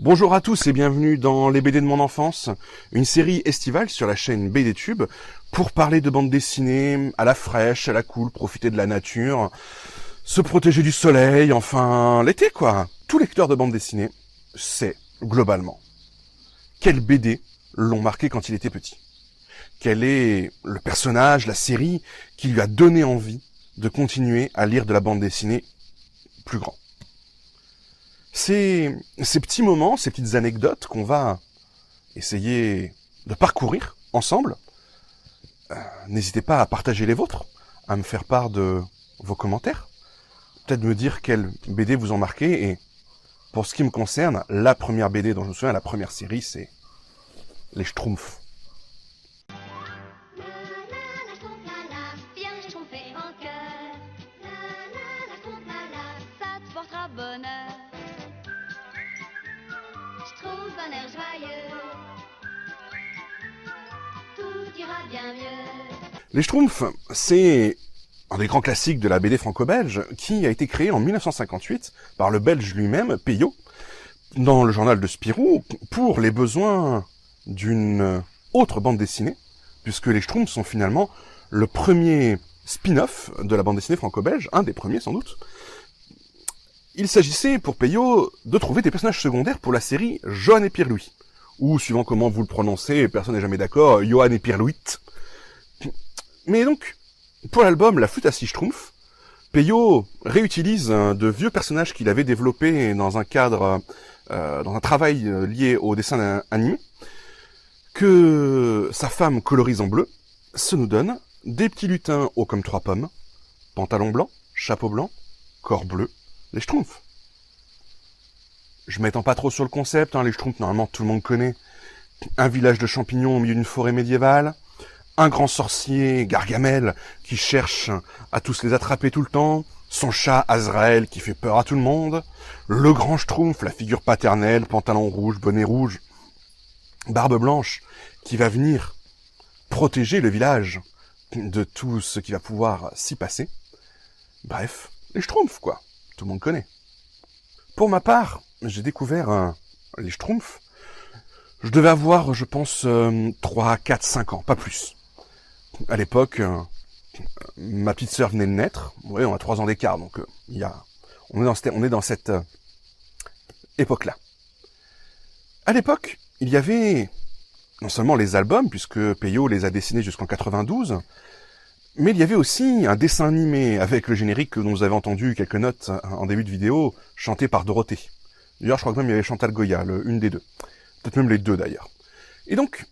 Bonjour à tous et bienvenue dans Les BD de mon enfance, une série estivale sur la chaîne BD Tube pour parler de bande dessinée à la fraîche, à la cool, profiter de la nature, se protéger du soleil, enfin l'été quoi. Tout lecteur de bande dessinée sait, globalement, quels BD l'ont marqué quand il était petit. Quel est le personnage, la série qui lui a donné envie de continuer à lire de la bande dessinée plus grand. C'est ces petits moments, ces petites anecdotes qu'on va essayer de parcourir ensemble. N'hésitez pas à partager les vôtres, à me faire part de vos commentaires, peut-être me dire quelle BD vous ont marqué, et pour ce qui me concerne, la première BD dont je me souviens, la première série, c'est Les Schtroumpfs. Les Schtroumpfs, c'est un des grands classiques de la BD franco-belge qui a été créé en 1958 par le Belge lui-même, Peyo, dans le journal de Spirou, pour les besoins d'une autre bande dessinée, puisque les Schtroumpfs sont finalement le premier spin-off de la bande dessinée franco-belge, un des premiers sans doute. Il s'agissait pour Peyo de trouver des personnages secondaires pour la série Johan et Pierre-Louis, ou suivant comment vous le prononcez, personne n'est jamais d'accord, Johan et Pierre-Louis. Mais donc, pour l'album La Flûte à six Schtroumpfs, Peyo réutilise de vieux personnages qu'il avait développés dans un cadre, dans un travail lié au dessin animé, que sa femme colorise en bleu, se nous donne des petits lutins hauts comme 3 pommes, pantalon blanc, chapeau blanc, corps bleu, les Schtroumpfs. Je m'étends pas trop sur le concept, les Schtroumpfs, normalement tout le monde connaît. Un village de champignons au milieu d'une forêt médiévale, un grand sorcier, Gargamel, qui cherche à tous les attraper tout le temps, son chat Azraël qui fait peur à tout le monde, le grand Schtroumpf, la figure paternelle, pantalon rouge, bonnet rouge, barbe blanche, qui va venir protéger le village de tout ce qui va pouvoir s'y passer. Bref, les Schtroumpfs, quoi. Tout le monde connaît. Pour ma part, j'ai découvert les Schtroumpfs. Je devais avoir, je pense, 3, 4, 5 ans, pas plus. À l'époque, ma petite sœur venait de naître. Oui, on a 3 ans d'écart, donc on est dans cette époque-là. À l'époque, il y avait non seulement les albums, puisque Peyo les a dessinés jusqu'en 92, mais il y avait aussi un dessin animé avec le générique que nous avons entendu quelques notes en début de vidéo, chanté par Dorothée. D'ailleurs, je crois que même il y avait Chantal Goya, une des deux. Peut-être même les deux d'ailleurs. Et donc,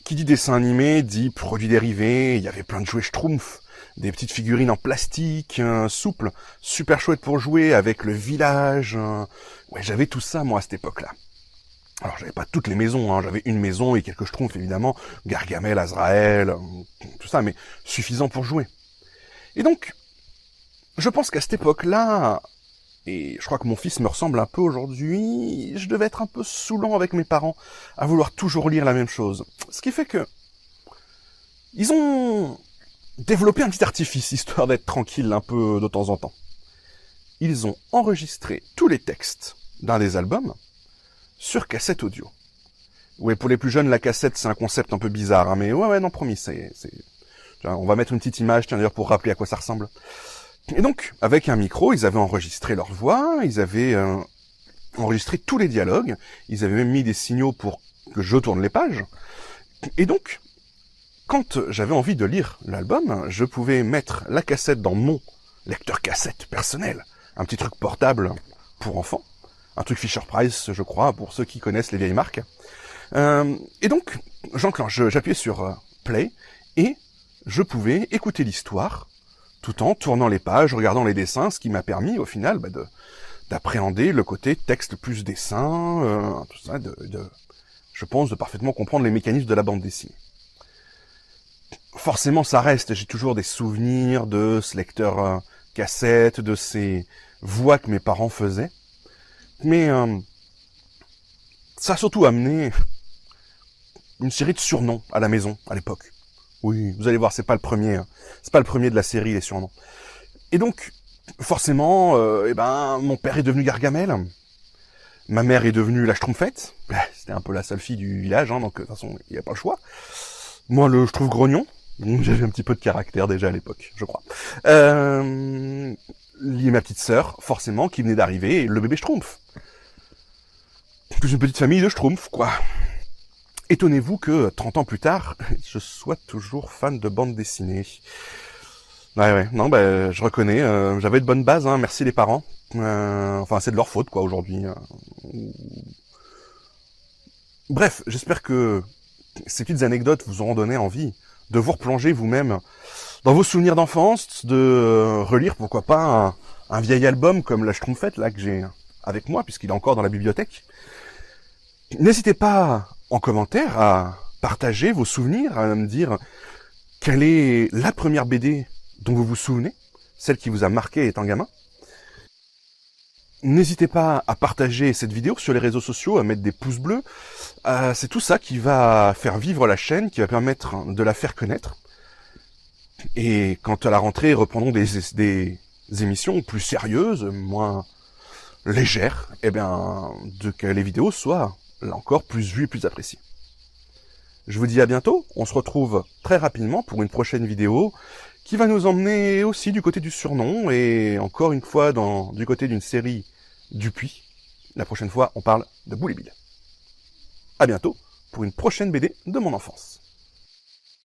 qui dit dessin animé, dit produits dérivés, il y avait plein de jouets Schtroumpfs, des petites figurines en plastique, souples, super chouettes pour jouer, avec le village. Ouais, j'avais tout ça, moi, à cette époque-là. Alors, j'avais pas toutes les maisons, j'avais une maison et quelques Schtroumpfs, évidemment, Gargamel, Azraël, tout ça, mais suffisant pour jouer. Et donc, je pense qu'à cette époque-là, et je crois que mon fils me ressemble un peu aujourd'hui, je devais être un peu saoulant avec mes parents, à vouloir toujours lire la même chose. Ce qui fait que ils ont développé un petit artifice, histoire d'être tranquille un peu de temps en temps. Ils ont enregistré tous les textes d'un des albums sur cassette audio. Ouais, pour les plus jeunes, la cassette, c'est un concept un peu bizarre, mais ouais, non, promis, on va mettre une petite image, tiens, d'ailleurs, pour rappeler à quoi ça ressemble. Et donc, avec un micro, ils avaient enregistré leur voix, ils avaient enregistré tous les dialogues, ils avaient même mis des signaux pour que je tourne les pages. Et donc, quand j'avais envie de lire l'album, je pouvais mettre la cassette dans mon lecteur cassette personnel, un petit truc portable pour enfants, un truc Fisher-Price, je crois, pour ceux qui connaissent les vieilles marques. Et donc, j'appuyais sur Play, et je pouvais écouter l'histoire, tout en tournant les pages, regardant les dessins, ce qui m'a permis, au final, d'appréhender le côté texte plus dessin, tout ça, je pense, de parfaitement comprendre les mécanismes de la bande dessinée. Forcément, ça reste, j'ai toujours des souvenirs de ce lecteur cassette, de ces voix que mes parents faisaient, mais ça a surtout amené une série de surnoms à la maison, à l'époque. Oui, vous allez voir, c'est pas le premier de la série, les surnoms. Et donc, forcément, mon père est devenu Gargamel. Ma mère est devenue la Schtroumpfette. C'était un peu la seule fille du village, hein, donc de toute façon, il n'y a pas le choix. Moi, le Schtroumpf grognon. J'avais un petit peu de caractère déjà à l'époque, je crois. Lié ma petite sœur, forcément, qui venait d'arriver, le bébé Schtroumpf. Plus une petite famille de Schtroumpfs, quoi. Étonnez-vous que, 30 ans plus tard, je sois toujours fan de bande dessinée. Ouais, non, je reconnais, j'avais de bonnes bases, hein, merci les parents. Enfin, c'est de leur faute, quoi, aujourd'hui. Bref, j'espère que ces petites anecdotes vous auront donné envie de vous replonger vous-même dans vos souvenirs d'enfance, de relire, pourquoi pas, un vieil album comme la Schtroumpfette, là, que j'ai avec moi, puisqu'il est encore dans la bibliothèque. N'hésitez pas, en commentaire, à partager vos souvenirs, à me dire quelle est la première BD dont vous vous souvenez, celle qui vous a marqué étant gamin. N'hésitez pas à partager cette vidéo sur les réseaux sociaux, à mettre des pouces bleus. C'est tout ça qui va faire vivre la chaîne, qui va permettre de la faire connaître. Et quand à la rentrée reprendront des émissions plus sérieuses, moins légères, que les vidéos soient là encore plus vues et plus appréciées. Je vous dis à bientôt, on se retrouve très rapidement pour une prochaine vidéo qui va nous emmener aussi du côté du surnom et encore une fois du côté d'une série Dupuis. La prochaine fois, on parle de Boule et Bill. À bientôt pour une prochaine BD de mon enfance.